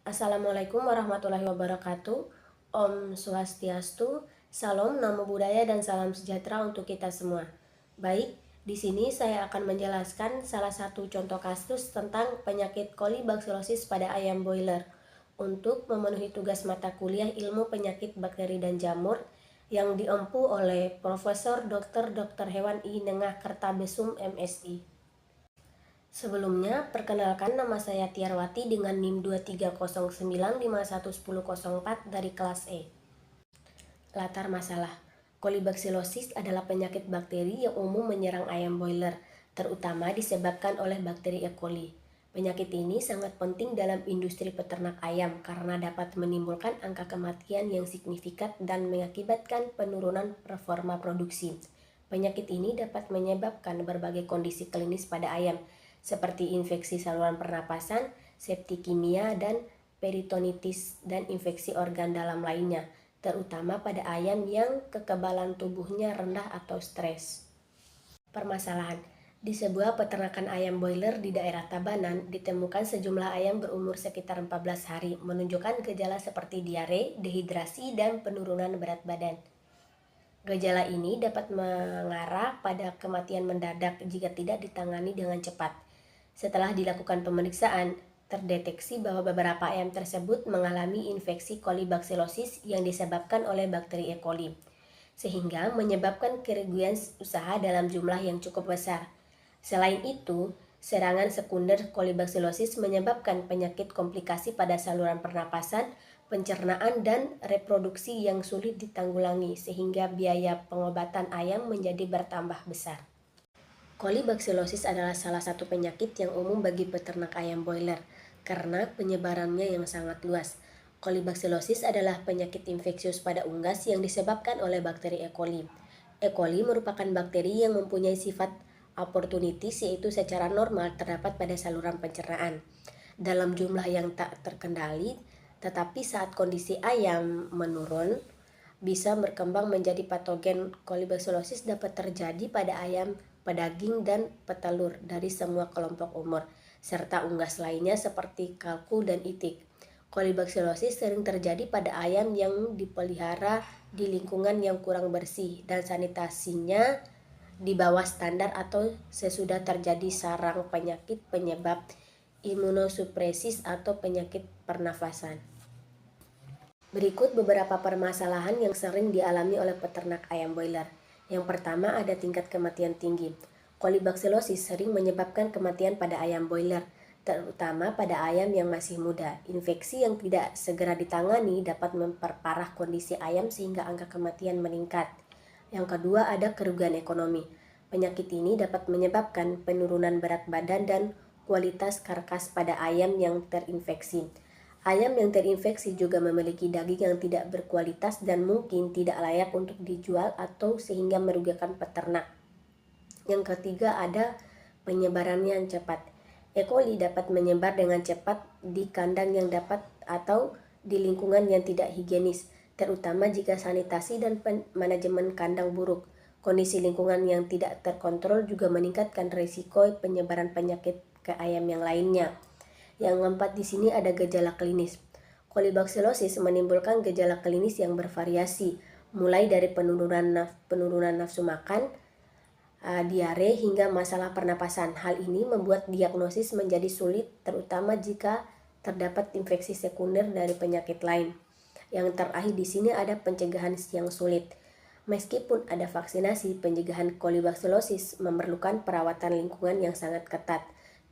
Assalamualaikum warahmatullahi wabarakatuh. Om Swastiastu, Salam, Namo Buddhaya, dan salam sejahtera untuk kita semua. Baik, di sini saya akan menjelaskan salah satu contoh kasus tentang penyakit kolibakselosis pada ayam boiler untuk memenuhi tugas mata kuliah ilmu penyakit bakteri dan jamur yang diempu oleh Profesor Dr. Hewan I. Nengah Kertabesum MSI. Sebelumnya, perkenalkan nama saya Tiarwati dengan NIM 230951104 dari kelas E. Latar masalah. Kolibakselosis adalah penyakit bakteri yang umum menyerang ayam boiler, terutama disebabkan oleh bakteri E. coli. Penyakit ini sangat penting dalam industri peternak ayam karena dapat menimbulkan angka kematian yang signifikan dan mengakibatkan penurunan performa produksi. Penyakit ini dapat menyebabkan berbagai kondisi klinis pada ayam, seperti infeksi saluran pernapasan, septikemia, dan peritonitis, dan infeksi organ dalam lainnya, terutama pada ayam yang kekebalan tubuhnya rendah atau stres. Permasalahan. Di sebuah peternakan ayam boiler di daerah Tabanan, ditemukan sejumlah ayam berumur sekitar 14 hari, menunjukkan gejala seperti diare, dehidrasi, dan penurunan berat badan. Gejala ini dapat mengarah pada kematian mendadak jika tidak ditangani dengan cepat. Setelah dilakukan pemeriksaan, terdeteksi bahwa beberapa ayam tersebut mengalami infeksi kolibakselosis yang disebabkan oleh bakteri E. coli, sehingga menyebabkan kerugian usaha dalam jumlah yang cukup besar. Selain itu, serangan sekunder kolibakselosis menyebabkan penyakit komplikasi pada saluran pernapasan, pencernaan, dan reproduksi yang sulit ditanggulangi, sehingga biaya pengobatan ayam menjadi bertambah besar. Kolibakselosis adalah salah satu penyakit yang umum bagi peternak ayam boiler karena penyebarannya yang sangat luas. Kolibakselosis adalah penyakit infeksius pada unggas yang disebabkan oleh bakteri E. coli. E. coli merupakan bakteri yang mempunyai sifat opportunitis, yaitu secara normal terdapat pada saluran pencernaan dalam jumlah yang tak terkendali, tetapi saat kondisi ayam menurun, bisa berkembang menjadi patogen. Kolibakselosis dapat terjadi pada ayam pedaging dan petelur dari semua kelompok umur, serta unggas lainnya seperti kalkun dan itik. Kolibakselosis sering terjadi pada ayam yang dipelihara di lingkungan yang kurang bersih dan sanitasinya di bawah standar atau sesudah terjadi sarang penyakit penyebab imunosupresis atau penyakit pernafasan. Berikut beberapa permasalahan yang sering dialami oleh peternak ayam boiler. Yang pertama, ada tingkat kematian tinggi. Kolibakselosis sering menyebabkan kematian pada ayam boiler, terutama pada ayam yang masih muda. Infeksi yang tidak segera ditangani dapat memperparah kondisi ayam sehingga angka kematian meningkat. Yang kedua, ada kerugian ekonomi. Penyakit ini dapat menyebabkan penurunan berat badan dan kualitas karkas pada ayam yang terinfeksi. Ayam yang terinfeksi juga memiliki daging yang tidak berkualitas dan mungkin tidak layak untuk dijual atau sehingga merugikan peternak. Yang ketiga, ada penyebarannya yang cepat. E. coli dapat menyebar dengan cepat di kandang yang dapat atau di lingkungan yang tidak higienis, terutama jika sanitasi dan manajemen kandang buruk. Kondisi lingkungan yang tidak terkontrol juga meningkatkan risiko penyebaran penyakit ke ayam yang lainnya. Yang keempat, di sini ada gejala klinis. Kolibakselosis menimbulkan gejala klinis yang bervariasi, mulai dari penurunan nafsu makan, diare, hingga masalah pernapasan. Hal ini membuat diagnosis menjadi sulit, terutama jika terdapat infeksi sekunder dari penyakit lain. Yang terakhir di sini ada pencegahan yang sulit. Meskipun ada vaksinasi, pencegahan kolibakselosis memerlukan perawatan lingkungan yang sangat ketat,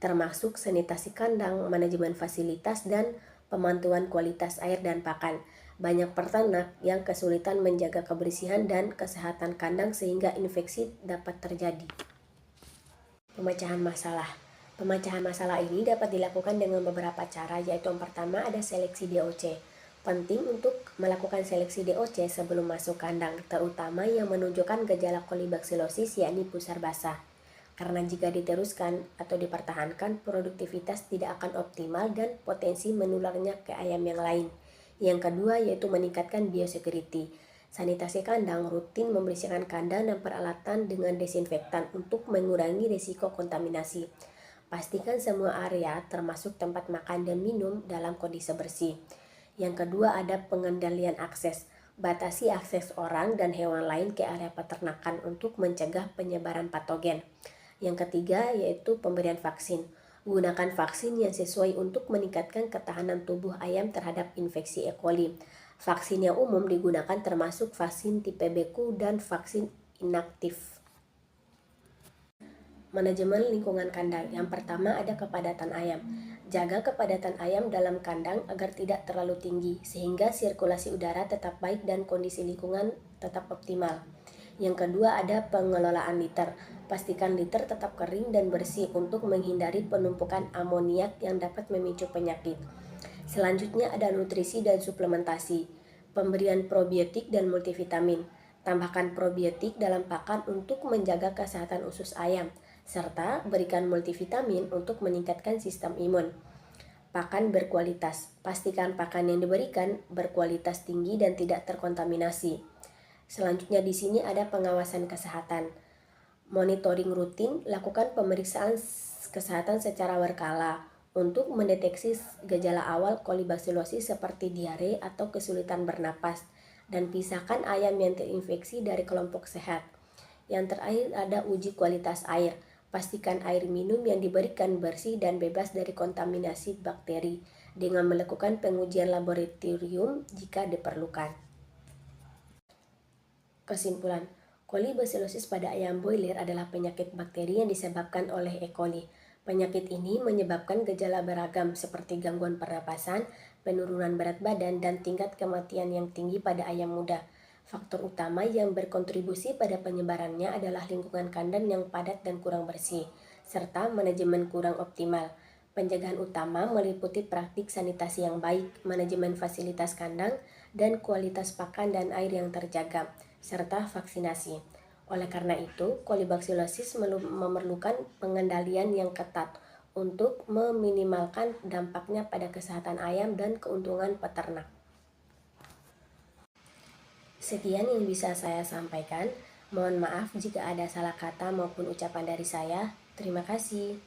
termasuk sanitasi kandang, manajemen fasilitas, dan pemantauan kualitas air dan pakan. Banyak peternak yang kesulitan menjaga kebersihan dan kesehatan kandang sehingga infeksi dapat terjadi. Pemecahan masalah. Pemecahan masalah ini dapat dilakukan dengan beberapa cara, yaitu yang pertama ada seleksi DOC. Penting untuk melakukan seleksi DOC sebelum masuk kandang, terutama yang menunjukkan gejala kolibakselosis, yakni pusar basah. Karena jika diteruskan atau dipertahankan, produktivitas tidak akan optimal dan potensi menularnya ke ayam yang lain. Yang kedua yaitu meningkatkan biosecurity. Sanitasi kandang, rutin membersihkan kandang dan peralatan dengan desinfektan untuk mengurangi risiko kontaminasi. Pastikan semua area termasuk tempat makan dan minum dalam kondisi bersih. Yang kedua ada pengendalian akses. Batasi akses orang dan hewan lain ke area peternakan untuk mencegah penyebaran patogen. Yang ketiga yaitu pemberian vaksin. Gunakan vaksin yang sesuai untuk meningkatkan ketahanan tubuh ayam terhadap infeksi E. coli. Vaksin yang umum digunakan termasuk vaksin tipe BQ dan vaksin inaktif. Manajemen lingkungan kandang. Yang pertama ada kepadatan ayam. Jaga kepadatan ayam dalam kandang agar tidak terlalu tinggi, sehingga sirkulasi udara tetap baik dan kondisi lingkungan tetap optimal. Yang kedua ada pengelolaan liter. Pastikan liter tetap kering dan bersih untuk menghindari penumpukan amoniak yang dapat memicu penyakit. Selanjutnya ada nutrisi dan suplementasi. Pemberian probiotik dan multivitamin. Tambahkan probiotik dalam pakan untuk menjaga kesehatan usus ayam, serta berikan multivitamin untuk meningkatkan sistem imun. Pakan berkualitas. Pastikan pakan yang diberikan berkualitas tinggi dan tidak terkontaminasi. Selanjutnya di sini ada pengawasan kesehatan. Monitoring rutin, lakukan pemeriksaan kesehatan secara berkala untuk mendeteksi gejala awal kolibaksiosis seperti diare atau kesulitan bernapas, dan pisahkan ayam yang terinfeksi dari kelompok sehat. Yang terakhir ada uji kualitas air. Pastikan air minum yang diberikan bersih dan bebas dari kontaminasi bakteri dengan melakukan pengujian laboratorium jika diperlukan. Kesimpulan, kolibaksiosis pada ayam broiler adalah penyakit bakteri yang disebabkan oleh E. coli. Penyakit ini menyebabkan gejala beragam seperti gangguan pernapasan, penurunan berat badan, dan tingkat kematian yang tinggi pada ayam muda. Faktor utama yang berkontribusi pada penyebarannya adalah lingkungan kandang yang padat dan kurang bersih, serta manajemen kurang optimal. Pencegahan utama meliputi praktik sanitasi yang baik, manajemen fasilitas kandang, dan kualitas pakan dan air yang terjaga, serta vaksinasi. Oleh karena itu, kolibaksiosis memerlukan pengendalian yang ketat untuk meminimalkan dampaknya pada kesehatan ayam dan keuntungan peternak. Sekian yang bisa saya sampaikan. Mohon maaf jika ada salah kata maupun ucapan dari saya. Terima kasih.